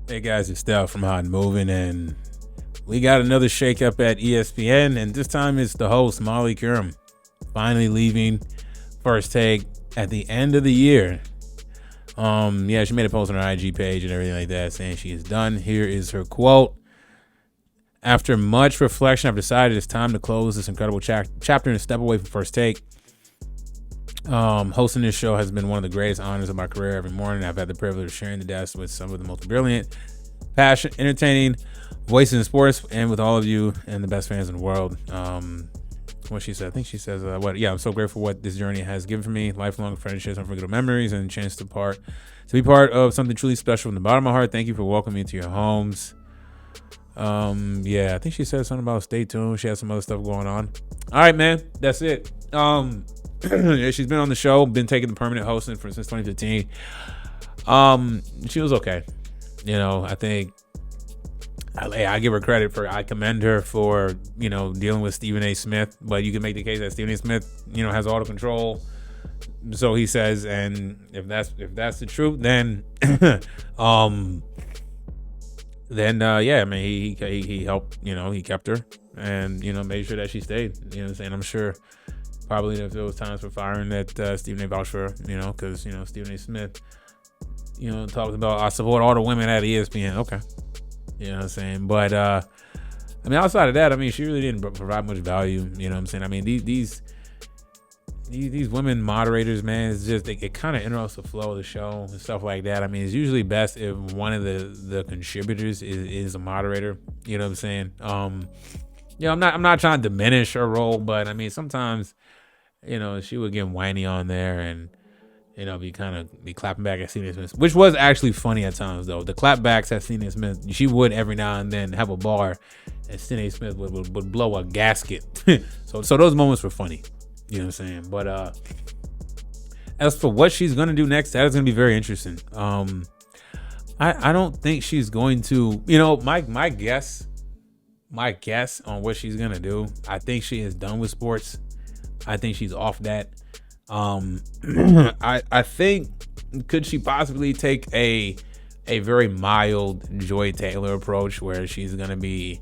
Hey guys, it's Steph from Hot and Moving, and we got another shakeup at ESPN, and this time it's the host, Molly Qerim, finally leaving First Take at the end of the year. She made a post on her IG page and everything like that saying she is done. Here is her quote. After much reflection, I've decided it's time to close this incredible chapter and step away from First Take. Hosting this show has been one of the greatest honors of my career. Every morning I've had the privilege of sharing the desk with some of the most brilliant, passionate, entertaining voices in sports, and with all of you and the best fans in the world. What she said, I think she says, I'm so grateful for what this journey has given for me. Lifelong friendships, unforgettable memories, and a chance to be part of something truly special from the bottom of my heart. Thank you for welcoming me to your homes. I think she said something about stay tuned. She has some other stuff going on. All right, man, that's it. She's been on the show, been taking the permanent hosting since 2015. She was okay. I think I give her credit I commend her for, dealing with Stephen A. Smith, but you can make the case that Stephen A. Smith, has all the control. So he says, and if that's the truth, then, he helped, he kept her and, made sure that she stayed, I'm sure probably if there was times for firing that Stephen A. vouched for her, because, Stephen A. Smith, talks about, I support all the women at ESPN. Okay. But, outside of that, she really didn't provide much value. These women moderators, man, it's just, it kind of interrupts the flow of the show and stuff like that. It's usually best if one of the contributors is a moderator. I'm not trying to diminish her role, but sometimes, she would get whiny on there and, be clapping back at Stephen A. Smith, which was actually funny at times, though. The clapbacks at Stephen A. Smith, she would every now and then have a bar, and Stephen A. Smith would blow a gasket. so those moments were funny. But as for what she's gonna do next, that is gonna be very interesting. I don't think she's going to. My guess on what she's gonna do. I think she is done with sports. I think she's off that. I think, could she possibly take a very mild Joy Taylor approach where she's gonna be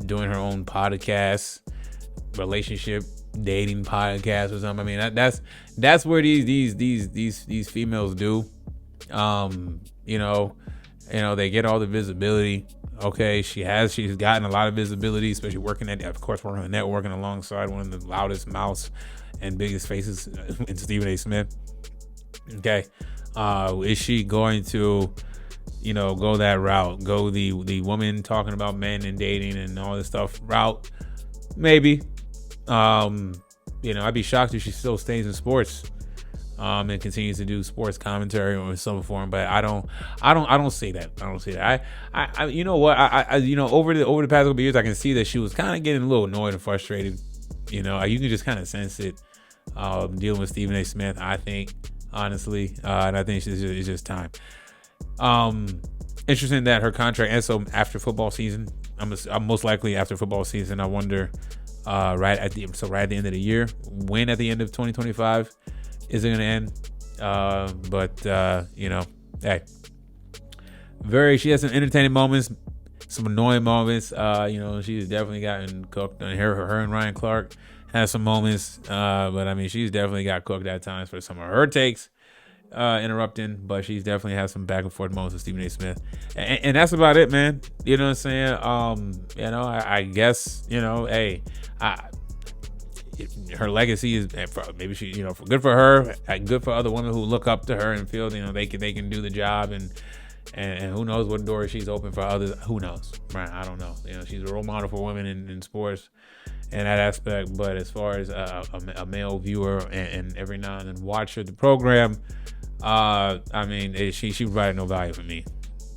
doing her own podcast, relationship dating podcast or something? That's where these females do. They get all the visibility. Okay, she's gotten a lot of visibility, especially working on the networking alongside one of the loudest mouths and biggest faces in Stephen A. Smith. Okay. Is she going to, go that route? Go the woman talking about men and dating and all this stuff route? Maybe. I'd be shocked if she still stays in sports and continues to do sports commentary or some form, but I don't see that. I don't see that. I over the past couple of years, I can see that she was kind of getting a little annoyed and frustrated. You can just kind of sense it dealing with Stephen A. Smith, I think, honestly, and I think it's just time. Interesting that her contract ends so after football season. I'm most likely after football season. I wonder right at the end of the year, when at the end of 2025 is it going to end? Hey, she has some entertaining moments, some annoying moments. She's definitely gotten cooked. Her and Ryan Clark has some moments, but she's definitely got cooked at times for some of her takes, interrupting. But she's definitely had some back and forth moments with Stephen A. Smith, and that's about it, man. You know what I'm saying? I guess, hey, her legacy is maybe she, good for her, good for other women who look up to her and feel, they can do the job, and who knows what doors she's open for others. Who knows, right? I don't know. She's a role model for women in sports in that aspect. But as far as a male viewer and every now and then watcher of the program, she provided no value for me.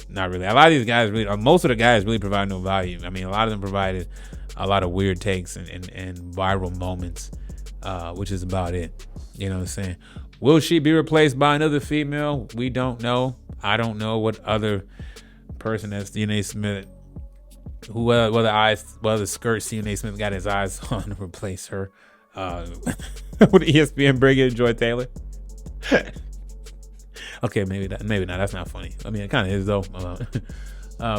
Not really. A lot of these guys most of the guys really provide no value. A lot of them provided a lot of weird takes and viral moments, which is about it. You know what I'm saying? Will she be replaced by another female? We don't know. I don't know what other person that's Stephen A. Smith, whether skirt Stephen A. Smith got his eyes on to replace her. Would ESPN bring in Joy Taylor? Okay, maybe not. That's not funny. It kind of is though.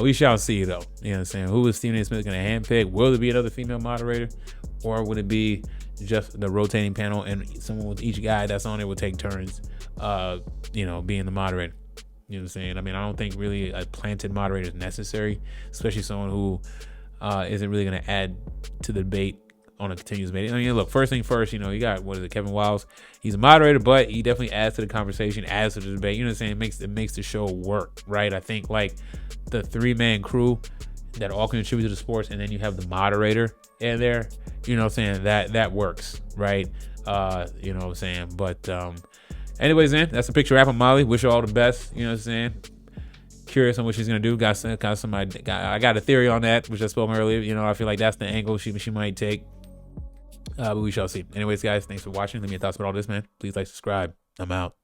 We shall see, though. You know what I'm saying? Who is Stephen A. Smith going to handpick? Will there be another female moderator? Or would it be just the rotating panel and someone with each guy that's on it would take turns, being the moderator? You know what I'm saying? I mean, I don't think really a planted moderator is necessary, especially someone who isn't really going to add to the debate on a continuous basis. I mean, look, first thing first, you got, Kevin Wiles. He's a moderator, but he definitely adds to the conversation, adds to the debate. You know what I'm saying? It makes the show work, right? I think like the 3-man crew that all contribute to the sports, and then you have the moderator in there. You know what I'm saying? That works, right? You know what I'm saying? But anyways, man, that's a picture wrap on Molly. Wish her all the best. You know what I'm saying? Curious on what she's gonna do. I got a theory on that, which I spoke earlier. I feel like that's the angle she might take. But we shall see. Anyways, guys, thanks for watching. Let me know your thoughts about all this, man. Please like, subscribe. I'm out.